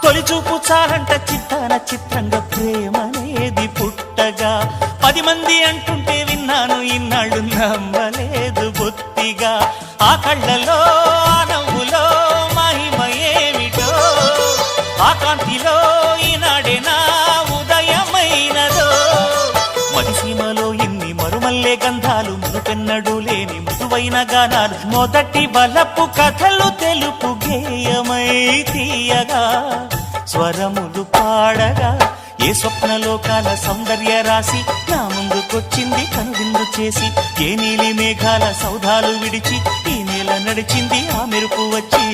తొలి చూపు చాలంట చిత్తాన చిత్రంగా ప్రేమనేది పుట్టగా 10 మంది అంటుంటే విన్నాను ఇన్నాళ్ళు నమ్మలేదు బొత్తిగా ఆ కళ్ళలో ఆ నవ్వులో మహిమ ఏమిటో ఆ కాంతిలో ఈనాడే నా ఉదయమైనదో మదిసీమలో ఇన్ని మరుమల్లే గంధాలు మునుపెన్నడు లేని మృదువైన గానాలు మొదటి బలపు కథలు తెలుపు గేయమై తీయగా స్వరములు పాడగా ఏ స్వప్నలోకాల సౌందర్య రాసి నా ముందుకొచ్చింది కనువిందు చేసి ఏ నీలి మేఘాల సౌధాలు విడిచి ఈ నేల నడిచింది ఆ మెరుపు వచ్చి